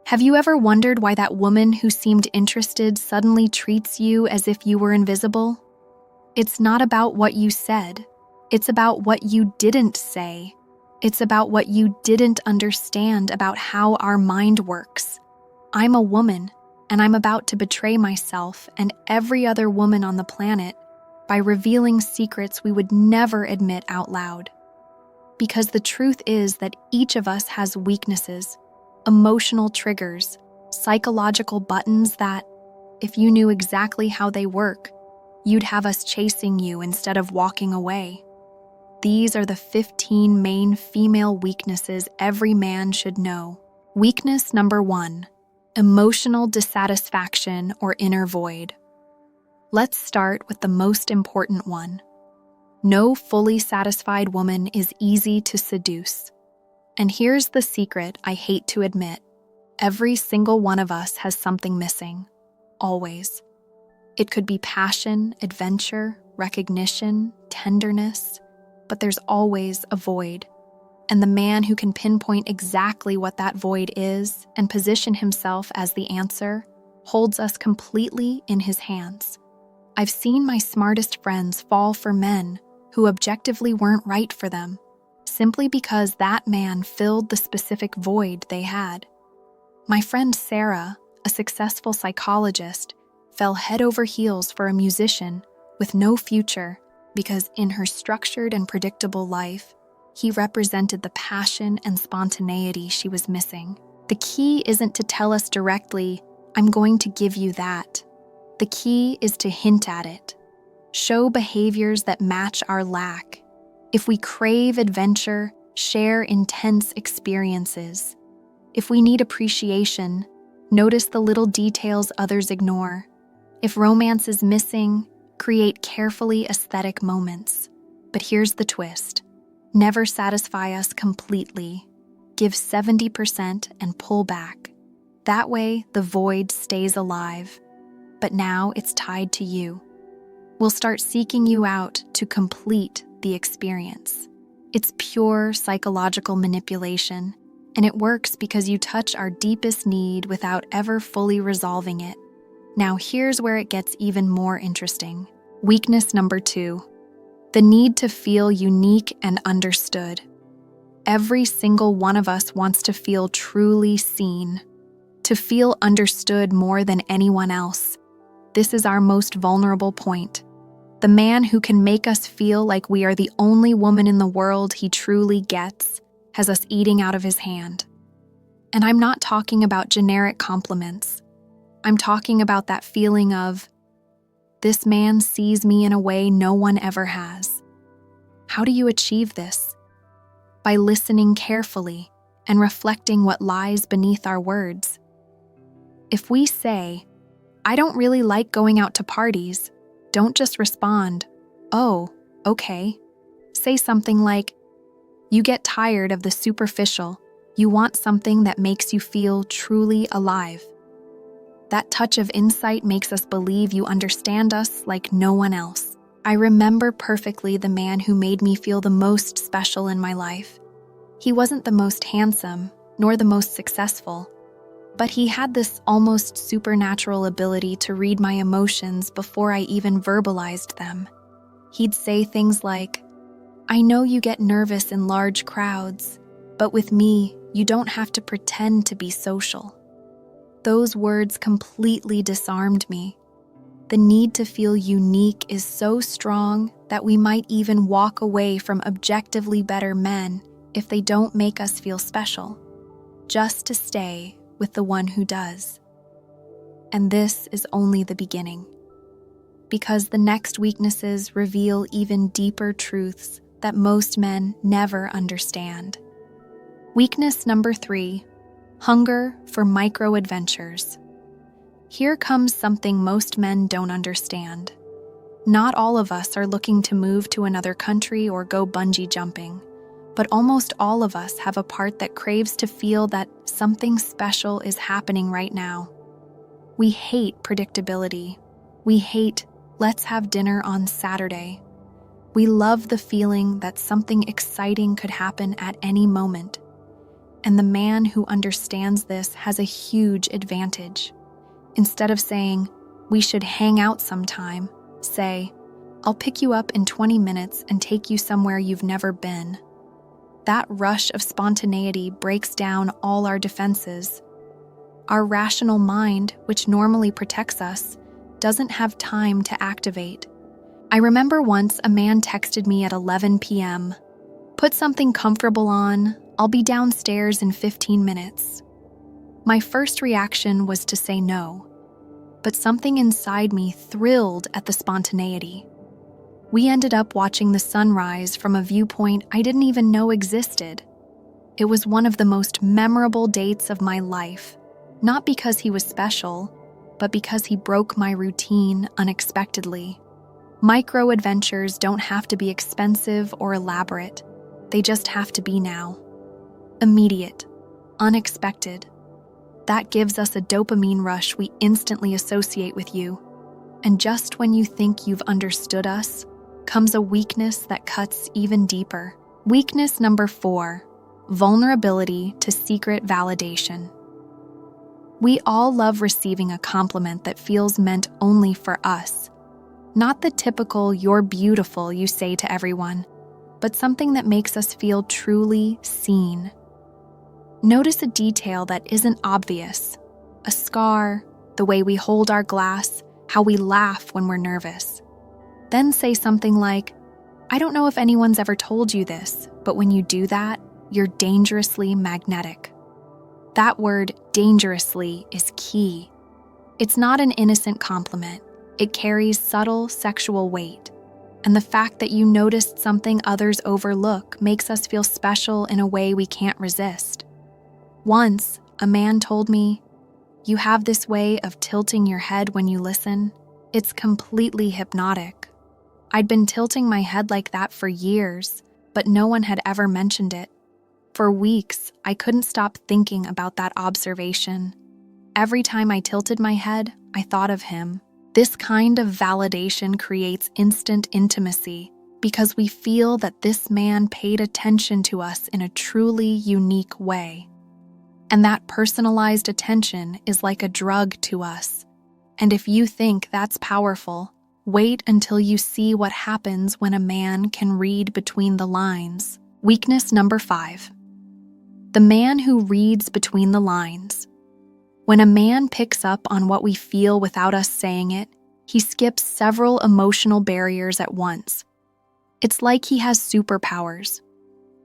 Have you ever wondered why that woman who seemed interested suddenly treats you as if you were invisible? It's not about what you said. It's about what you didn't say. It's about what you didn't understand about how our mind works. I'm a woman, and I'm about to betray myself and every other woman on the planet by revealing secrets we would never admit out loud. Because the truth is that each of us has weaknesses, emotional triggers, psychological buttons that, if you knew exactly how they work, you'd have us chasing you instead of walking away. These are the 15 main female weaknesses every man should know. Weakness number 1, emotional dissatisfaction or inner void. Let's start with the most important one. No fully satisfied woman is easy to seduce. And here's the secret I hate to admit. Every single one of us has something missing. Always. It could be passion, adventure, recognition, tenderness, but there's always a void. And the man who can pinpoint exactly what that void is and position himself as the answer holds us completely in his hands. I've seen my smartest friends fall for men who objectively weren't right for them, simply because that man filled the specific void they had. My friend Sarah, a successful psychologist, fell head over heels for a musician with no future because in her structured and predictable life, he represented the passion and spontaneity she was missing. The key isn't to tell us directly, "I'm going to give you that." The key is to hint at it. Show behaviors that match our lack. If we crave adventure, share intense experiences. If we need appreciation, notice the little details others ignore. If romance is missing, create carefully aesthetic moments. But here's the twist. Never satisfy us completely. Give 70% and pull back. That way, the void stays alive. But now it's tied to you. We'll start seeking you out to complete the experience. It's pure psychological manipulation, and it works because you touch our deepest need without ever fully resolving it. Now here's where it gets even more interesting. Weakness number 2, the need to feel unique and understood. Every single one of us wants to feel truly seen, to feel understood more than anyone else. This is our most vulnerable point. The man who can make us feel like we are the only woman in the world he truly gets has us eating out of his hand. And I'm not talking about generic compliments. I'm talking about that feeling of, this man sees me in a way no one ever has. How do you achieve this? By listening carefully and reflecting what lies beneath our words. If we say, "I don't really like going out to parties," don't just respond, "Oh, okay." Say something like, "You get tired of the superficial. You want something that makes you feel truly alive." That touch of insight makes us believe you understand us like no one else. I remember perfectly the man who made me feel the most special in my life. He wasn't the most handsome, nor the most successful, but he had this almost supernatural ability to read my emotions before I even verbalized them. He'd say things like, "I know you get nervous in large crowds, but with me, you don't have to pretend to be social." Those words completely disarmed me. The need to feel unique is so strong that we might even walk away from objectively better men if they don't make us feel special, just to stay with the one who does. And this is only the beginning, because the next weaknesses reveal even deeper truths that most men never understand. Weakness number 3, hunger for micro-adventures. Here comes something most men don't understand. Not all of us are looking to move to another country or go bungee jumping, but almost all of us have a part that craves to feel that something special is happening right now. We hate predictability. We hate, "Let's have dinner on Saturday." We love the feeling that something exciting could happen at any moment. And the man who understands this has a huge advantage. Instead of saying, "We should hang out sometime," say, "I'll pick you up in 20 minutes and take you somewhere you've never been." That rush of spontaneity breaks down all our defenses. Our rational mind, which normally protects us, doesn't have time to activate. I remember once a man texted me at 11 p.m., "Put something comfortable on, I'll be downstairs in 15 minutes." My first reaction was to say no, but something inside me thrilled at the spontaneity. We ended up watching the sunrise from a viewpoint I didn't even know existed. It was one of the most memorable dates of my life, not because he was special, but because he broke my routine unexpectedly. Micro adventures don't have to be expensive or elaborate. They just have to be now. Immediate, unexpected. That gives us a dopamine rush we instantly associate with you. And just when you think you've understood us, comes a weakness that cuts even deeper. Weakness number 4, vulnerability to secret validation. We all love receiving a compliment that feels meant only for us. Not the typical "you're beautiful" you say to everyone, but something that makes us feel truly seen. Notice a detail that isn't obvious: a scar, the way we hold our glass, how we laugh when we're nervous. Then say something like, "I don't know if anyone's ever told you this, but when you do that, you're dangerously magnetic." That word, dangerously, is key. It's not an innocent compliment. It carries subtle sexual weight. And the fact that you noticed something others overlook makes us feel special in a way we can't resist. Once, a man told me, "You have this way of tilting your head when you listen. It's completely hypnotic." I'd been tilting my head like that for years, but no one had ever mentioned it. For weeks, I couldn't stop thinking about that observation. Every time I tilted my head, I thought of him. This kind of validation creates instant intimacy because we feel that this man paid attention to us in a truly unique way. And that personalized attention is like a drug to us. And if you think that's powerful, wait until you see what happens when a man can read between the lines. Weakness number 5. The man who reads between the lines. When a man picks up on what we feel without us saying it, he skips several emotional barriers at once. It's like he has superpowers.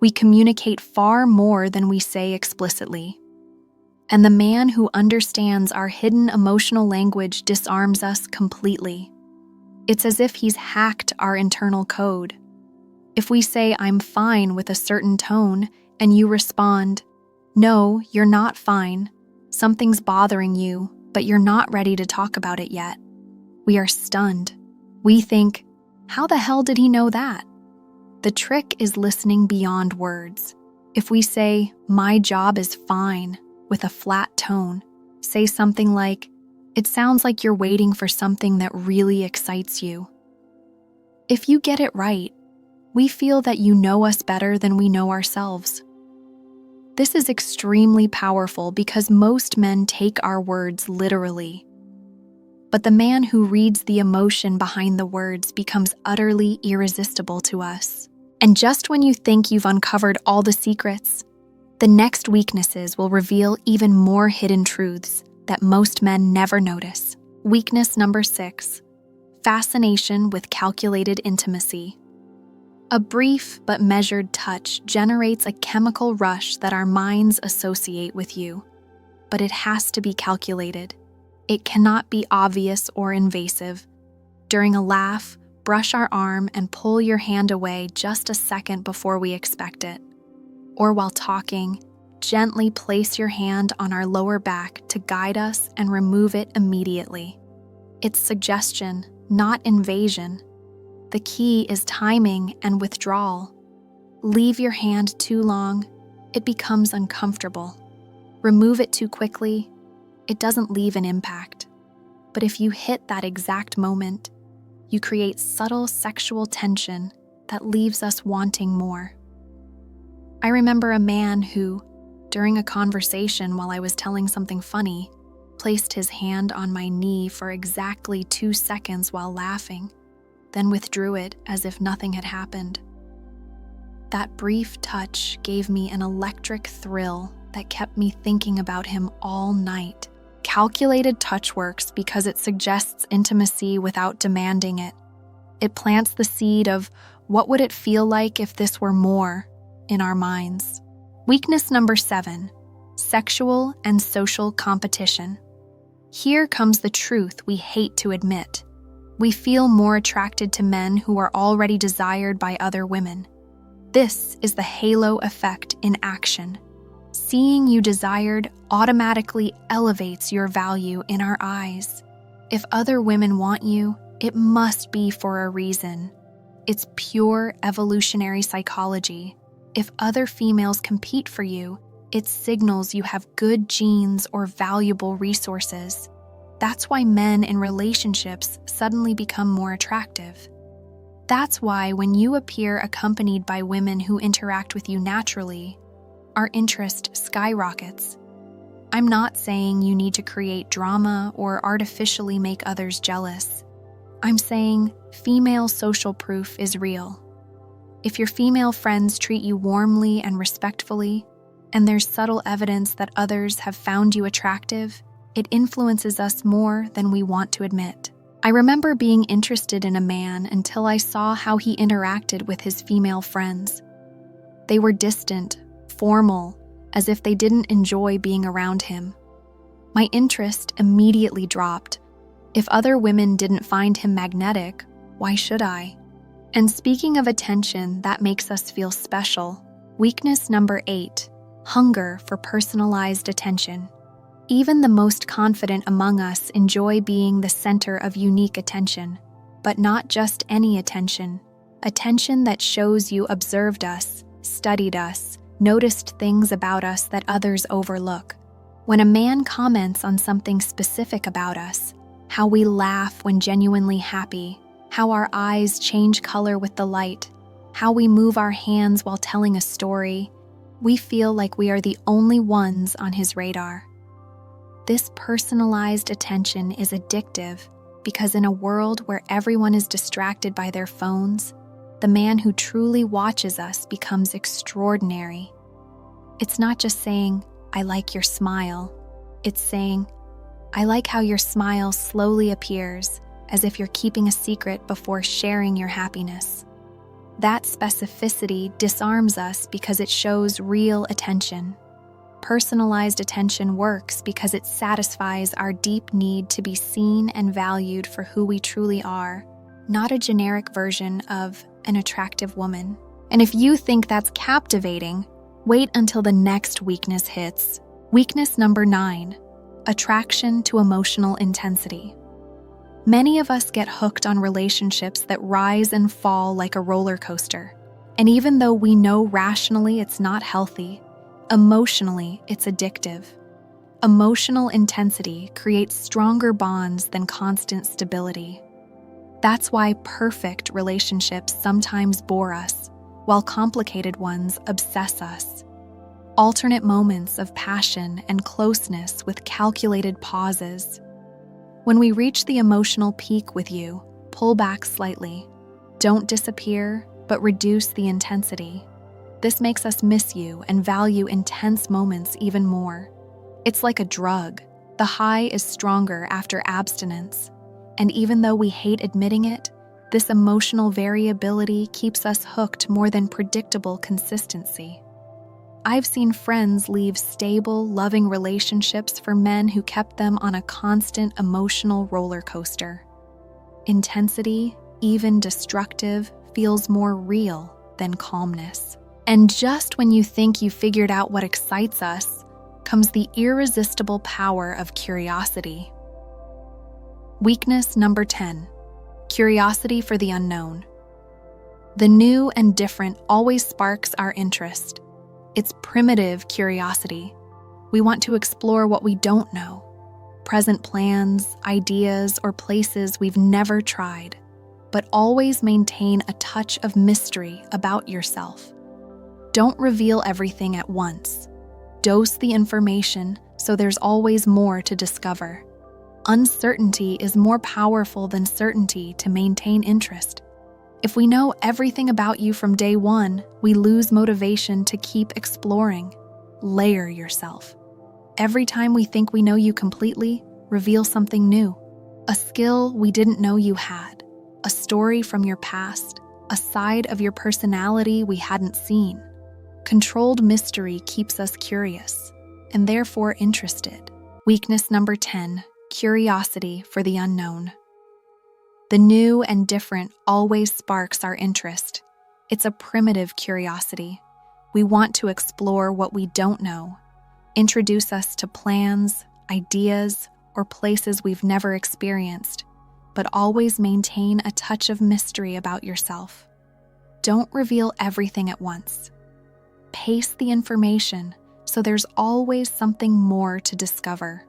We communicate far more than we say explicitly. And the man who understands our hidden emotional language disarms us completely. It's as if he's hacked our internal code. If we say "I'm fine" with a certain tone, and you respond, "No, you're not fine. Something's bothering you, but you're not ready to talk about it yet," we are stunned. We think, "How the hell did he know that?" The trick is listening beyond words. If we say, "My job is fine," with a flat tone, say something like, "It sounds like you're waiting for something that really excites you." If you get it right, we feel that you know us better than we know ourselves. This is extremely powerful because most men take our words literally. But the man who reads the emotion behind the words becomes utterly irresistible to us. And just when you think you've uncovered all the secrets, the next weaknesses will reveal even more hidden truths that most men never notice. Weakness number 6, fascination with calculated intimacy. A brief but measured touch generates a chemical rush that our minds associate with you. But it has to be calculated. It cannot be obvious or invasive. During a laugh, brush our arm and pull your hand away just a second before we expect it. Or while talking, gently place your hand on our lower back to guide us and remove it immediately. It's suggestion, not invasion. The key is timing and withdrawal. Leave your hand too long, it becomes uncomfortable. Remove it too quickly, it doesn't leave an impact. But if you hit that exact moment, you create subtle sexual tension that leaves us wanting more. I remember a man who, during a conversation while I was telling something funny, placed his hand on my knee for exactly 2 seconds while laughing, then withdrew it as if nothing had happened. That brief touch gave me an electric thrill that kept me thinking about him all night. Calculated touch works because it suggests intimacy without demanding it. It plants the seed of what would it feel like if this were more in our minds. Weakness number 7, sexual and social competition. Here comes the truth we hate to admit. We feel more attracted to men who are already desired by other women. This is the halo effect in action. Seeing you desired automatically elevates your value in our eyes. If other women want you, it must be for a reason. It's pure evolutionary psychology. If other females compete for you, it signals you have good genes or valuable resources. That's why men in relationships suddenly become more attractive. That's why when you appear accompanied by women who interact with you naturally, our interest skyrockets. I'm not saying you need to create drama or artificially make others jealous. I'm saying female social proof is real. If your female friends treat you warmly and respectfully, and there's subtle evidence that others have found you attractive, it influences us more than we want to admit. I remember being interested in a man until I saw how he interacted with his female friends. They were distant, formal, as if they didn't enjoy being around him. My interest immediately dropped. If other women didn't find him magnetic, why should I? And speaking of attention that makes us feel special, weakness number 8, hunger for personalized attention. Even the most confident among us enjoy being the center of unique attention, but not just any attention. Attention that shows you observed us, studied us, noticed things about us that others overlook. When a man comments on something specific about us, how we laugh when genuinely happy, how our eyes change color with the light, how we move our hands while telling a story, we feel like we are the only ones on his radar. This personalized attention is addictive because in a world where everyone is distracted by their phones, the man who truly watches us becomes extraordinary. It's not just saying, "I like your smile." It's saying, "I like how your smile slowly appears, as if you're keeping a secret before sharing your happiness." That specificity disarms us because it shows real attention. Personalized attention works because it satisfies our deep need to be seen and valued for who we truly are, not a generic version of an attractive woman. And if you think that's captivating, wait until the next weakness hits. Weakness number 9, attraction to emotional intensity. Many of us get hooked on relationships that rise and fall like a roller coaster. And even though we know rationally it's not healthy, emotionally it's addictive. Emotional intensity creates stronger bonds than constant stability. That's why perfect relationships sometimes bore us, while complicated ones obsess us. Alternate moments of passion and closeness with calculated pauses. When we reach the emotional peak with you, pull back slightly. Don't disappear, but reduce the intensity. This makes us miss you and value intense moments even more. It's like a drug. The high is stronger after abstinence. And even though we hate admitting it, this emotional variability keeps us hooked more than predictable consistency. I've seen friends leave stable, loving relationships for men who kept them on a constant emotional roller coaster. Intensity, even destructive, feels more real than calmness. And just when you think you figured out what excites us, comes the irresistible power of curiosity. Weakness number 10, curiosity for the unknown. The new and different always sparks our interest. It's primitive curiosity. We want to explore what we don't know, present plans, ideas, or places we've never tried, but always maintain a touch of mystery about yourself. Don't reveal everything at once. Dose the information so there's always more to discover. Uncertainty is more powerful than certainty to maintain interest. If we know everything about you from day one, we lose motivation to keep exploring. Layer yourself. Every time we think we know you completely, reveal something new. A skill we didn't know you had, a story from your past, a side of your personality we hadn't seen. Controlled mystery keeps us curious, and therefore interested. Weakness number 10, curiosity for the unknown. The new and different always sparks our interest. It's a primitive curiosity. We want to explore what we don't know. Introduce us to plans, ideas, or places we've never experienced, but always maintain a touch of mystery about yourself. Don't reveal everything at once. Pace the information so there's always something more to discover.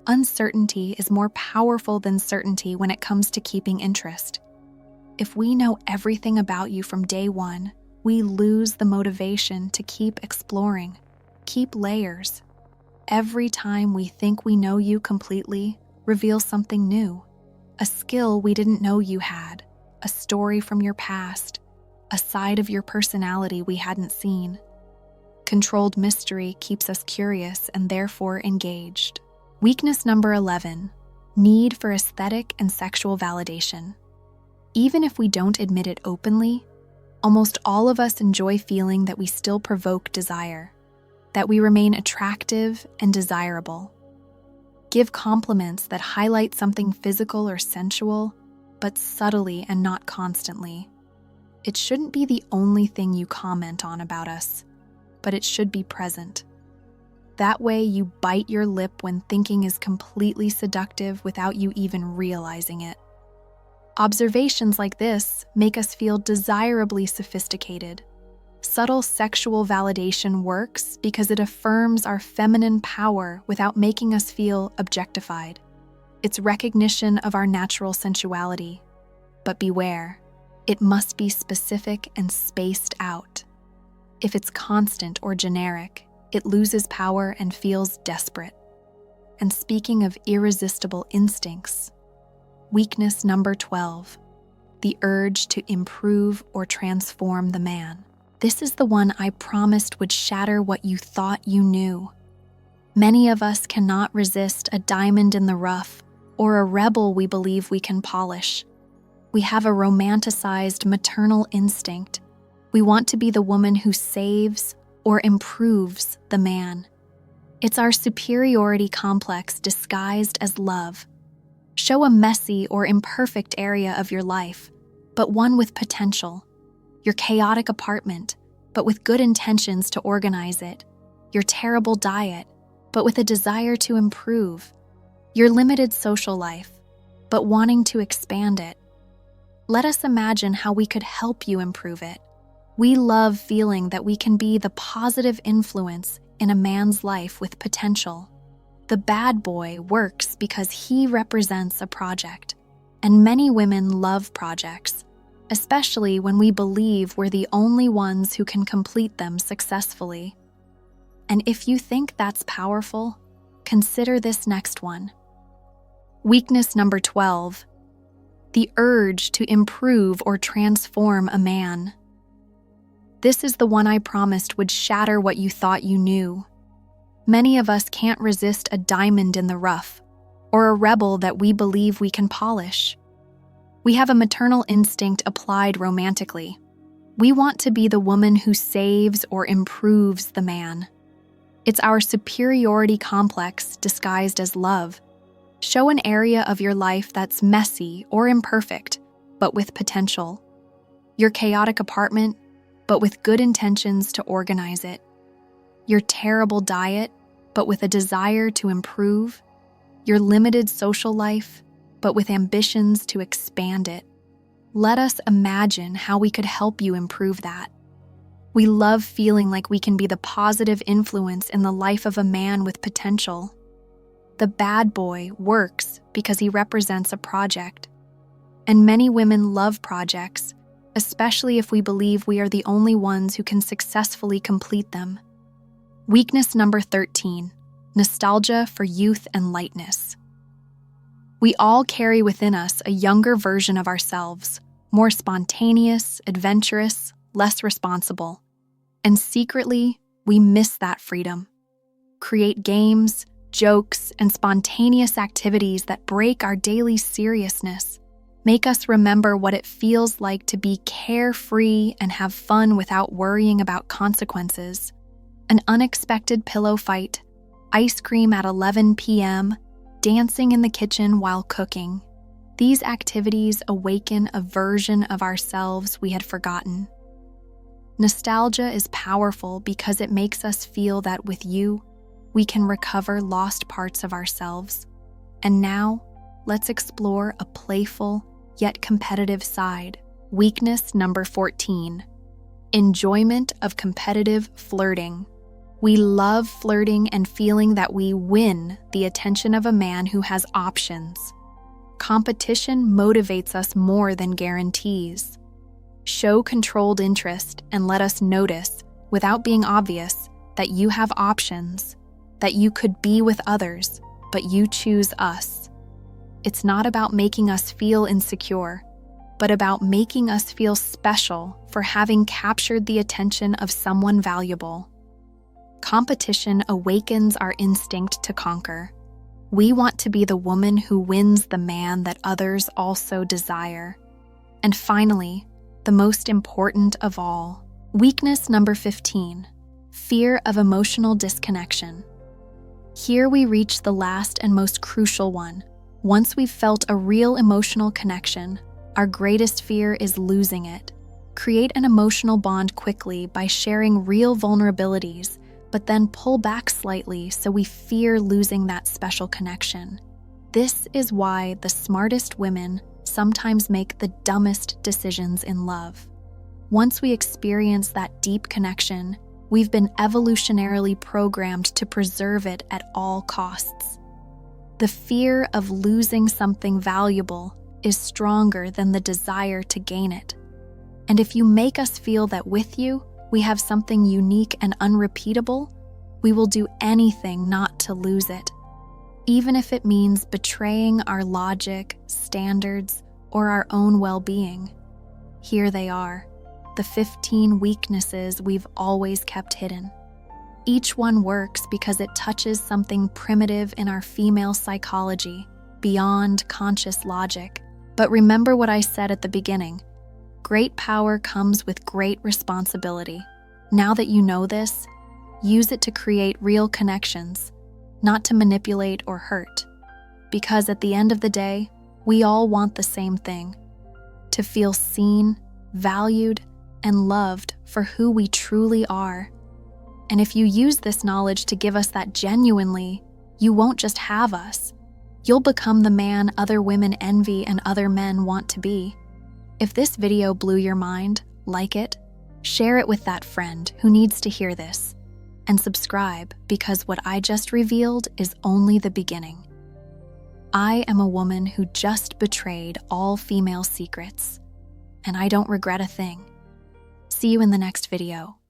Uncertainty is more powerful than certainty when it comes to keeping interest. If we know everything about you from day one, we lose the motivation to keep exploring. Keep layers. Every time we think we know you completely, reveal something new. A skill we didn't know you had, a story from your past, a side of your personality we hadn't seen. Controlled mystery keeps us curious and therefore engaged. Weakness number 11, need for aesthetic and sexual validation. Even if we don't admit it openly, almost all of us enjoy feeling that we still provoke desire, that we remain attractive and desirable. Give compliments that highlight something physical or sensual, but subtly and not constantly. It shouldn't be the only thing you comment on about us, but it should be present. That way you bite your lip when thinking is completely seductive without you even realizing it. Observations like this make us feel desirably sophisticated. Subtle sexual validation works because it affirms our feminine power without making us feel objectified. It's recognition of our natural sensuality. But beware, it must be specific and spaced out. If it's constant or generic, it loses power and feels desperate. And speaking of irresistible instincts, weakness number 12, the urge to improve or transform the man. This is the one I promised would shatter what you thought you knew. Many of us cannot resist a diamond in the rough or a rebel we believe we can polish. We have a romanticized maternal instinct. We want to be the woman who saves or improves the man. It's our superiority complex disguised as love. Show a messy or imperfect area of your life, but one with potential. Your chaotic apartment, but with good intentions to organize it. Your terrible diet, but with a desire to improve. Your limited social life, but wanting to expand it. Let us imagine how we could help you improve it. We love feeling that we can be the positive influence in a man's life with potential. The bad boy works because he represents a project, and many women love projects, especially when we believe we're the only ones who can complete them successfully. And if you think that's powerful, consider this next one. Weakness number 12, the urge to improve or transform a man. This is the one I promised would shatter what you thought you knew. Many of us can't resist a diamond in the rough, or a rebel that we believe we can polish. We have a maternal instinct applied romantically. We want to be the woman who saves or improves the man. It's our superiority complex disguised as love. Show an area of your life that's messy or imperfect, but with potential. Your chaotic apartment, but with good intentions to organize it. Your terrible diet, but with a desire to improve. Your limited social life, but with ambitions to expand it. Let us imagine how we could help you improve that. We love feeling like we can be the positive influence in the life of a man with potential. The bad boy works because he represents a project. And many women love projects, especially if we believe we are the only ones who can successfully complete them. Weakness number 13, nostalgia for youth and lightness. We all carry within us a younger version of ourselves, more spontaneous, adventurous, less responsible. And secretly, we miss that freedom. Create games, jokes, and spontaneous activities that break our daily seriousness, make us remember what it feels like to be carefree and have fun without worrying about consequences. An unexpected pillow fight, ice cream at 11 p.m., dancing in the kitchen while cooking. These activities awaken a version of ourselves we had forgotten. Nostalgia is powerful because it makes us feel that with you, we can recover lost parts of ourselves. And now, let's explore a playful yet competitive side. Weakness number 14, enjoyment of competitive flirting. We love flirting and feeling that we win the attention of a man who has options. Competition motivates us more than guarantees. Show controlled interest and let us notice, without being obvious, that you have options, that you could be with others, but you choose us. It's not about making us feel insecure, but about making us feel special for having captured the attention of someone valuable. Competition awakens our instinct to conquer. We want to be the woman who wins the man that others also desire. And finally, the most important of all, weakness number 15, fear of emotional disconnection. Here we reach the last and most crucial one. Once we've felt a real emotional connection, our greatest fear is losing it. Create an emotional bond quickly by sharing real vulnerabilities, but then pull back slightly so we fear losing that special connection. This is why the smartest women sometimes make the dumbest decisions in love. Once we experience that deep connection, we've been evolutionarily programmed to preserve it at all costs. The fear of losing something valuable is stronger than the desire to gain it. And if you make us feel that with you, we have something unique and unrepeatable, we will do anything not to lose it, even if it means betraying our logic, standards, or our own well-being. Here they are, the 15 weaknesses we've always kept hidden. Each one works because it touches something primitive in our female psychology, beyond conscious logic. But remember what I said at the beginning. Great power comes with great responsibility. Now that you know this, use it to create real connections, not to manipulate or hurt. Because at the end of the day, we all want the same thing: to feel seen, valued, and loved for who we truly are. And if you use this knowledge to give us that genuinely, you won't just have us. You'll become the man other women envy and other men want to be. If this video blew your mind, like it, share it with that friend who needs to hear this, and subscribe because what I just revealed is only the beginning. I am a woman who just betrayed all female secrets, and I don't regret a thing. See you in the next video.